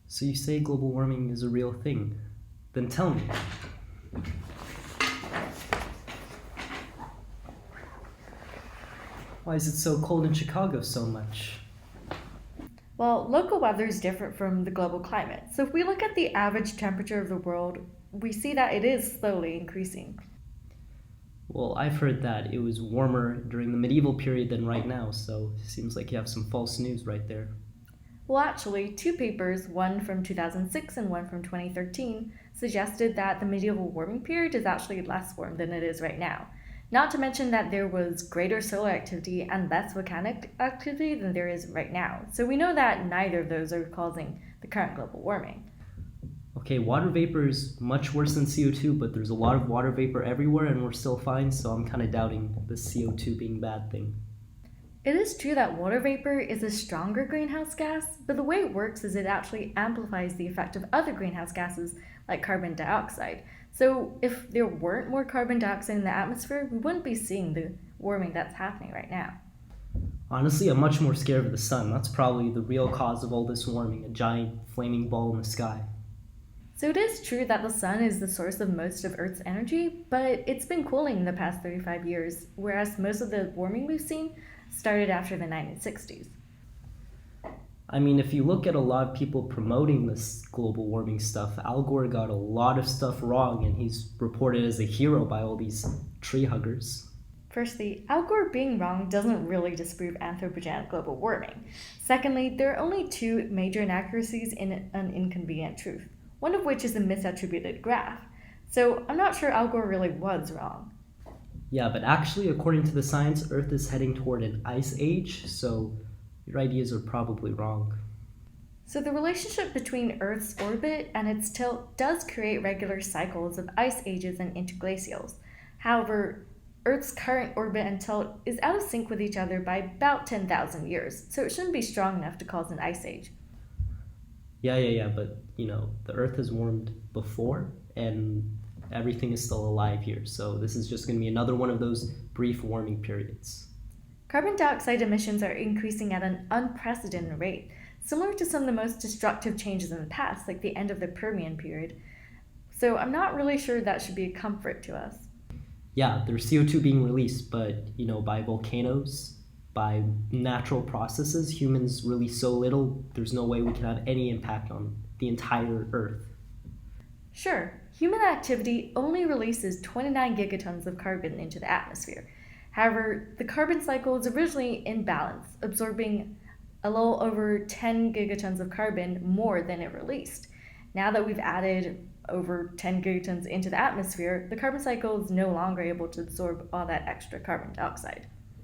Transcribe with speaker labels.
Speaker 1: So you say global warming is a real thing? Then tell me. Why is it so cold in Chicago so much?
Speaker 2: Well, local weather is different from the global climate. So if we look at the average temperature of the world, we see that it is slowly increasing.
Speaker 1: Well, I've heard that it was warmer during the medieval period than right now, so it seems like you have some false news right there.
Speaker 2: Well, actually, two papers, one from 2006 and one from 2013, suggested that the medieval warming period is actually less warm than it is right now. Not to mention that there was greater solar activity and less volcanic activity than there is right now. So we know that neither of those are causing the current global warming.
Speaker 1: Okay, water vapor is much worse than CO2, but there's a lot of water vapor everywhere and we're still fine, so I'm kind of doubting the CO2 being a bad thing.
Speaker 2: It is true that water vapor is a stronger greenhouse gas, but the way it works is it actually amplifies the effect of other greenhouse gases like carbon dioxide. So, if there weren't more carbon dioxide in the atmosphere, we wouldn't be seeing the warming that's happening right now.
Speaker 1: Honestly, I'm much more scared of the sun. That's probably the real cause of all this warming, a giant flaming ball in the sky.
Speaker 2: So, it is true that the sun is the source of most of Earth's energy, but it's been cooling in the past 35 years, whereas most of the warming we've seen started after the 1960s.
Speaker 1: I mean, if you look at a lot of people promoting this global warming stuff, Al Gore got a lot of stuff wrong and he's reported as a hero by all these tree huggers.
Speaker 2: Firstly, Al Gore being wrong doesn't really disprove anthropogenic global warming. Secondly, there are only two major inaccuracies in an inconvenient truth, one of which is a misattributed graph. So I'm not sure Al Gore really was wrong.
Speaker 1: Yeah, but actually, according to the science, Earth is heading toward an ice age, so your ideas are probably wrong.
Speaker 2: So the relationship between Earth's orbit and its tilt does create regular cycles of ice ages and interglacials. However, Earth's current orbit and tilt is out of sync with each other by about 10,000 years, so it shouldn't be strong enough to cause an ice age.
Speaker 1: Yeah, but the Earth has warmed before, and everything is still alive here, so this is just going to be another one of those brief warming periods.
Speaker 2: Carbon dioxide emissions are increasing at an unprecedented rate, similar to some of the most destructive changes in the past, like the end of the Permian period. So I'm not really sure that should be a comfort to us.
Speaker 1: Yeah, there's CO2 being released, but by volcanoes, by natural processes, humans release so little, there's no way we can have any impact on the entire Earth.
Speaker 2: Sure, human activity only releases 29 gigatons of carbon into the atmosphere. However, the carbon cycle is originally in balance, absorbing a little over 10 gigatons of carbon more than it released. Now that we've added over 10 gigatons into the atmosphere, the carbon cycle is no longer able to absorb all that extra carbon dioxide.